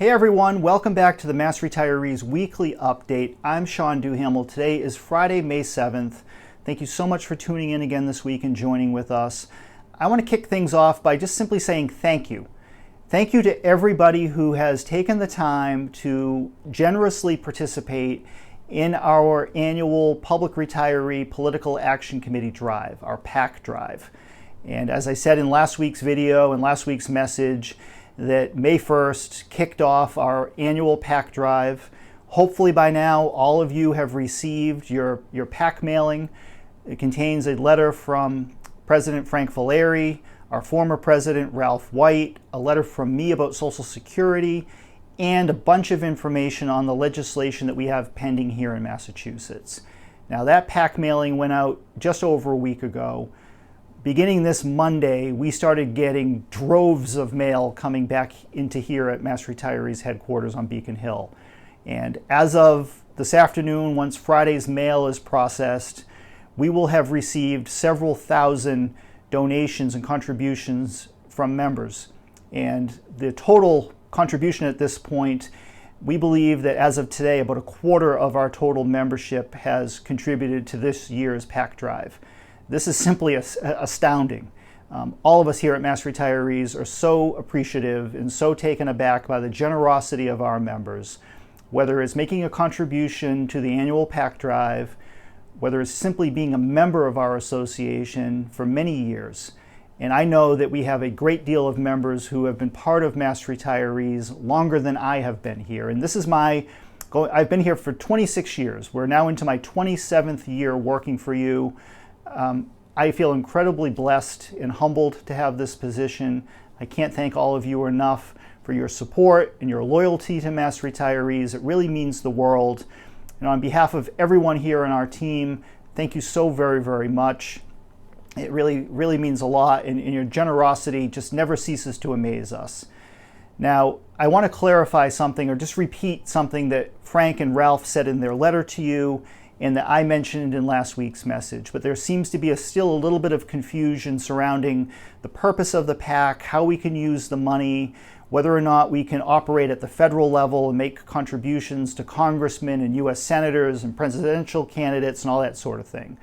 Hey everyone, welcome back to the Mass Retirees Weekly Update. I'm Sean Duhamel. Today is Friday, May 7th. Thank you so much for tuning in again this week and joining with us. I want to kick things off by just simply saying thank you. Thank you to everybody who has taken the time to generously participate in our annual Public Retiree Political Action Committee drive, our PAC drive. And as I said in last week's video and last week's message, that May 1st kicked off our annual PAC drive. Hopefully by now all of you have received your PAC mailing. It contains a letter from President Frank Valeri, our former president Ralph White, a letter from me about Social Security, and a bunch of information on the legislation that we have pending here in Massachusetts. Now that PAC mailing went out just over a week ago. Beginning this Monday, we started getting droves of mail coming back into here at Mass Retirees headquarters on Beacon Hill. And as of this afternoon, once Friday's mail is processed, we will have received several thousand donations and contributions from members. And the total contribution at this point, we believe that as of today, about a quarter of our total membership has contributed to this year's PAC drive. This is simply astounding. All of us here at Mass Retirees are so appreciative and so taken aback by the generosity of our members, whether it's making a contribution to the annual PAC drive, whether it's simply being a member of our association for many years. And I know that we have a great deal of members who have been part of Mass Retirees longer than I have been here. And this is I've been here for 26 years. We're now into my 27th year working for you. I feel incredibly blessed and humbled to have this position. I can't thank all of you enough for your support and your loyalty to Mass Retirees. It really means the world. And on behalf of everyone here on our team, thank you so very, very much. It really means a lot, and your generosity just never ceases to amaze us. Now, I want to clarify something or just repeat something that Frank and Ralph said in their letter to you and that I mentioned in last week's message. But there seems to be still a little bit of confusion surrounding the purpose of the PAC, how we can use the money, whether or not we can operate at the federal level and make contributions to congressmen and U.S. senators and presidential candidates and all that sort of thing.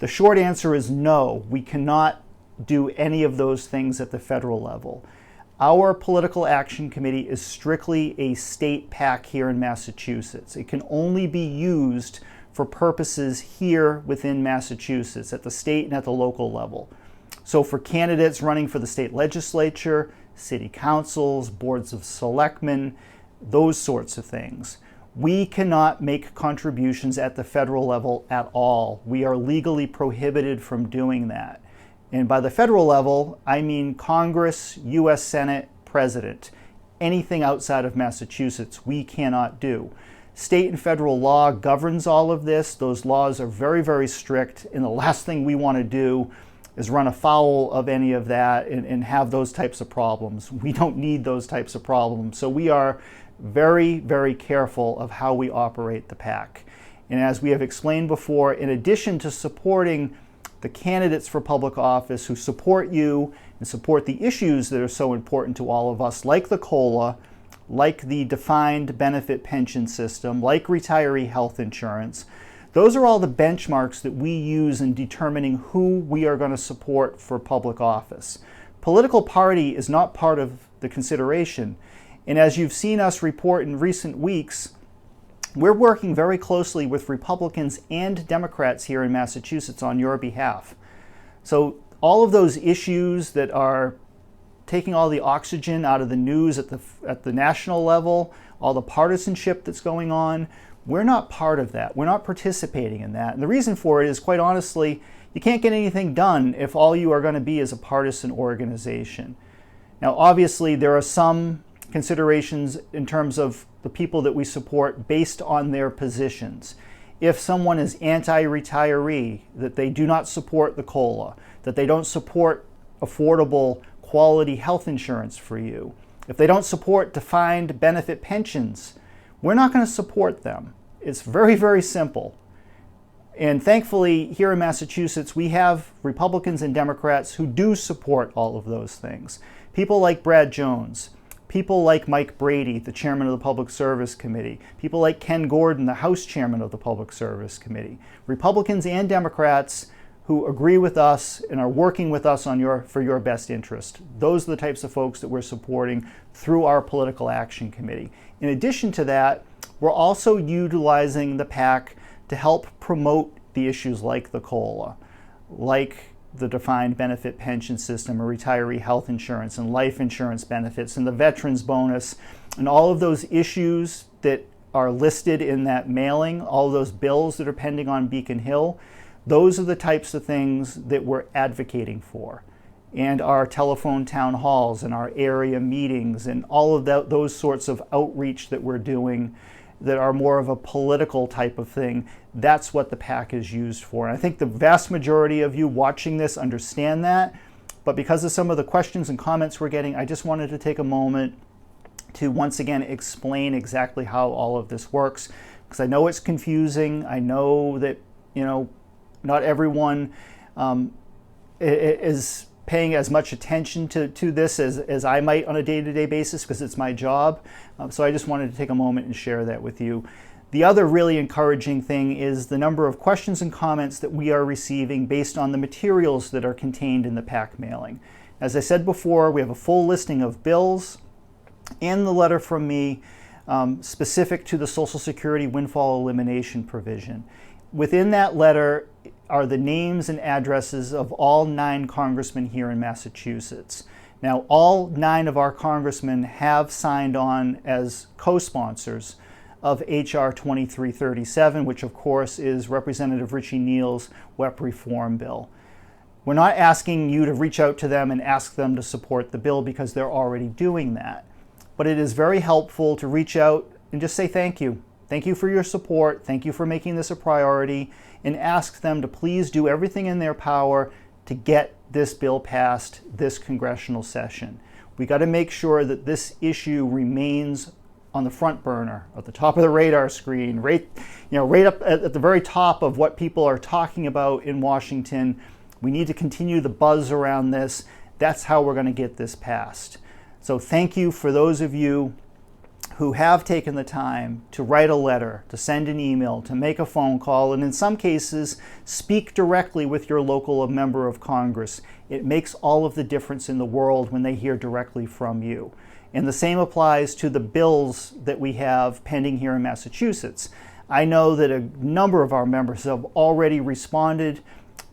The short answer is no, we cannot do any of those things at the federal level. Our Political Action Committee is strictly a state PAC here in Massachusetts. It can only be used for purposes here within Massachusetts at the state and at the local level. So for candidates running for the state legislature, city councils, boards of selectmen, those sorts of things, we cannot make contributions at the federal level at all. We are legally prohibited from doing that. And by the federal level, I mean Congress, U.S. Senate, President. Anything outside of Massachusetts, we cannot do. State and federal law governs all of this. Those laws are very, very strict. And the last thing we want to do is run afoul of any of that and have those types of problems. We don't need those types of problems. So we are very, very careful of how we operate the PAC. And as we have explained before, in addition to supporting the candidates for public office who support you and support the issues that are so important to all of us, like the COLA, like the defined benefit pension system, like retiree health insurance, those are all the benchmarks that we use in determining who we are going to support for public office. Political party is not part of the consideration. And as you've seen us report in recent weeks, we're working very closely with Republicans and Democrats here in Massachusetts on your behalf. So all of those issues that are taking all the oxygen out of the news at the national level, all the partisanship that's going on, we're not part of that. We're not participating in that. And the reason for it is, quite honestly, you can't get anything done if all you are going to be is a partisan organization. Now, obviously, there are some considerations in terms of the people that we support based on their positions. If someone is anti-retiree, that they do not support the COLA, that they don't support affordable quality health insurance for you, if they don't support defined benefit pensions, we're not going to support them. It's very, very simple. And thankfully, here in Massachusetts, we have Republicans and Democrats who do support all of those things. People like Brad Jones, people like Mike Brady, the chairman of the Public Service Committee, people like Ken Gordon, the House chairman of the Public Service Committee, Republicans and Democrats who agree with us and are working with us for your best interest. Those are the types of folks that we're supporting through our Political Action Committee. In addition to that, we're also utilizing the PAC to help promote the issues like the COLA, like the defined benefit pension system or retiree health insurance and life insurance benefits and the veterans bonus and all of those issues that are listed in that mailing, all of those bills that are pending on Beacon Hill. Those are the types of things that we're advocating for. And our telephone town halls and our area meetings and all of those sorts of outreach that we're doing that are more of a political type of thing, that's what the PAC is used for. And I think the vast majority of you watching this understand that, but because of some of the questions and comments we're getting, I just wanted to take a moment to once again explain exactly how all of this works, because I know it's confusing. I know that, not everyone is paying as much attention to this as I might on a day-to-day basis, because it's my job. So I just wanted to take a moment and share that with you. The other really encouraging thing is the number of questions and comments that we are receiving based on the materials that are contained in the PAC mailing. As I said before, we have a full listing of bills and the letter from me specific to the Social Security windfall elimination provision. Within that letter are the names and addresses of all 9 congressmen here in Massachusetts. Now, all 9 of our congressmen have signed on as co-sponsors of H.R. 2337, which of course is Representative Richie Neal's WEP reform bill. We're not asking you to reach out to them and ask them to support the bill because they're already doing that. But it is very helpful to reach out and just say thank you. Thank you for your support. Thank you for making this a priority, and ask them to please do everything in their power to get this bill passed this congressional session. We got to make sure that this issue remains on the front burner, at the top of the radar screen, right up at the very top of what people are talking about in Washington. We need to continue the buzz around this. That's how we're going to get this passed. So thank you for those of you who have taken the time to write a letter, to send an email, to make a phone call, and in some cases, speak directly with your local member of Congress. It makes all of the difference in the world when they hear directly from you. And the same applies to the bills that we have pending here in Massachusetts. I know that a number of our members have already responded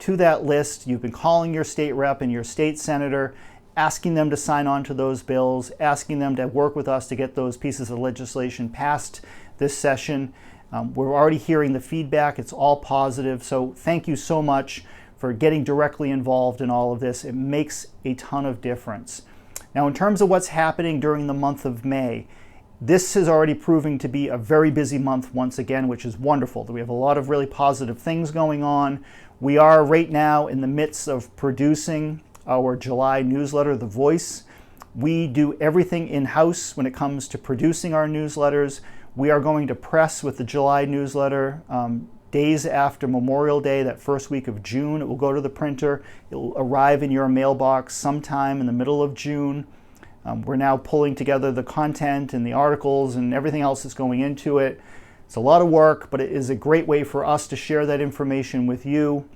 to that list. You've been calling your state rep and your state senator, asking them to sign on to those bills, asking them to work with us to get those pieces of legislation passed this session. We're already hearing the feedback. It's all positive. So thank you so much for getting directly involved in all of this. It makes a ton of difference. Now, in terms of what's happening during the month of May, this is already proving to be a very busy month once again, which is wonderful. We have a lot of really positive things going on. We are right now in the midst of producing our July newsletter, The Voice. We do everything in-house when it comes to producing our newsletters. We are going to press with the July newsletter days after Memorial Day, that first week of June. It will go to the printer. It will arrive in your mailbox sometime in the middle of June. We're now pulling together the content and the articles and everything else that's going into it. It's a lot of work, but it is a great way for us to share that information with you.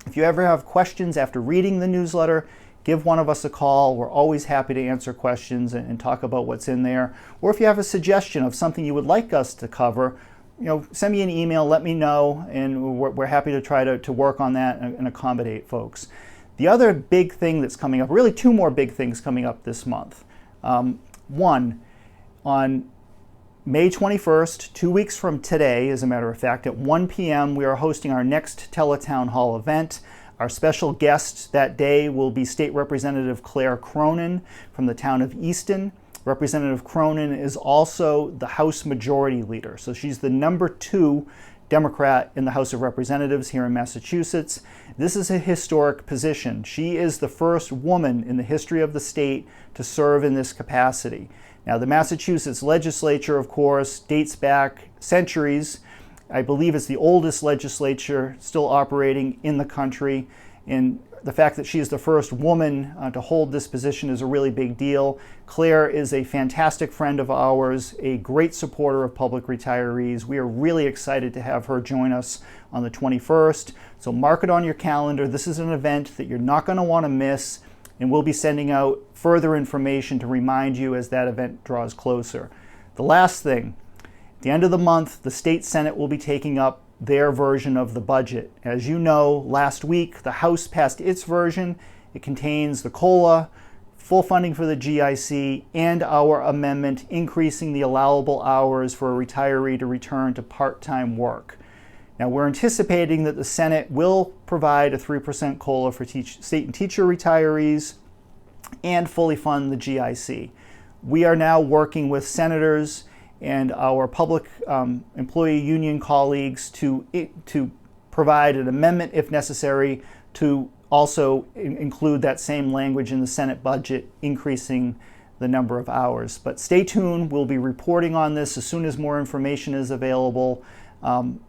If you ever have questions after reading the newsletter, give one of us a call. We're always happy to answer questions and talk about what's in there. Or if you have a suggestion of something you would like us to cover, send me an email, let me know, and we're happy to try to work on that and accommodate folks. The other big thing that's coming up, really 2 more big things coming up this month. One, on May 21st, 2 weeks from today, as a matter of fact, at 1 p.m., we are hosting our next Teletown Hall event. Our special guest that day will be State Representative Claire Cronin from the town of Easton. Representative Cronin is also the House Majority Leader, so she's the number 2 Democrat in the House of Representatives here in Massachusetts. This is a historic position. She is the first woman in the history of the state to serve in this capacity. Now, the Massachusetts legislature, of course, dates back centuries. I believe it's the oldest legislature still operating in the country. And the fact that she is the first woman to hold this position is a really big deal. Claire is a fantastic friend of ours, a great supporter of public retirees. We are really excited to have her join us on the 21st. So mark it on your calendar. This is an event that you're not going to want to miss, and we'll be sending out further information to remind you as that event draws closer. The last thing, at the end of the month, the state Senate will be taking up their version of the budget. As you know, last week the House passed its version. It contains the COLA, full funding for the GIC, and our amendment increasing the allowable hours for a retiree to return to part-time work. Now, we're anticipating that the Senate will provide a 3% COLA for state and teacher retirees and fully fund the GIC. We are now working with senators and our public employee union colleagues to provide an amendment, if necessary, to also include that same language in the Senate budget, increasing the number of hours. But stay tuned. We'll be reporting on this as soon as more information is available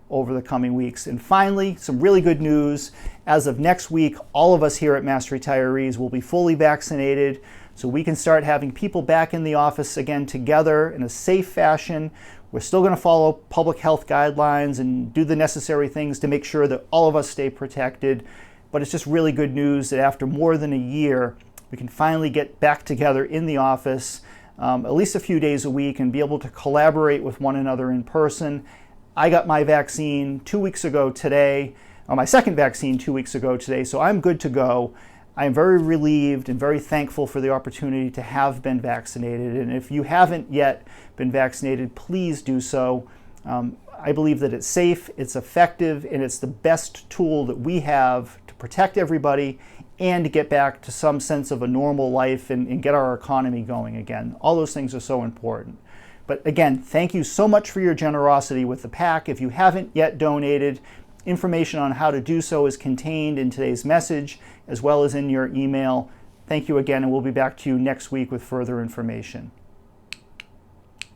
over the coming weeks. And finally, some really good news. As of next week, all of us here at Mass Retirees will be fully vaccinated, so we can start having people back in the office again together in a safe fashion. We're still going to follow public health guidelines and do the necessary things to make sure that all of us stay protected. But it's just really good news that after more than a year, we can finally get back together in the office at least a few days a week and be able to collaborate with one another in person. I got my vaccine 2 weeks ago today, or my second vaccine 2 weeks ago today, so I'm good to go. I am very relieved and very thankful for the opportunity to have been vaccinated. And if you haven't yet been vaccinated, please do so. I believe that it's safe, it's effective, and it's the best tool that we have to protect everybody and to get back to some sense of a normal life and get our economy going again. All those things are so important. But again, thank you so much for your generosity with the PAC. If you haven't yet donated, information on how to do so is contained in today's message as well as in your email. Thank you again, and we'll be back to you next week with further information.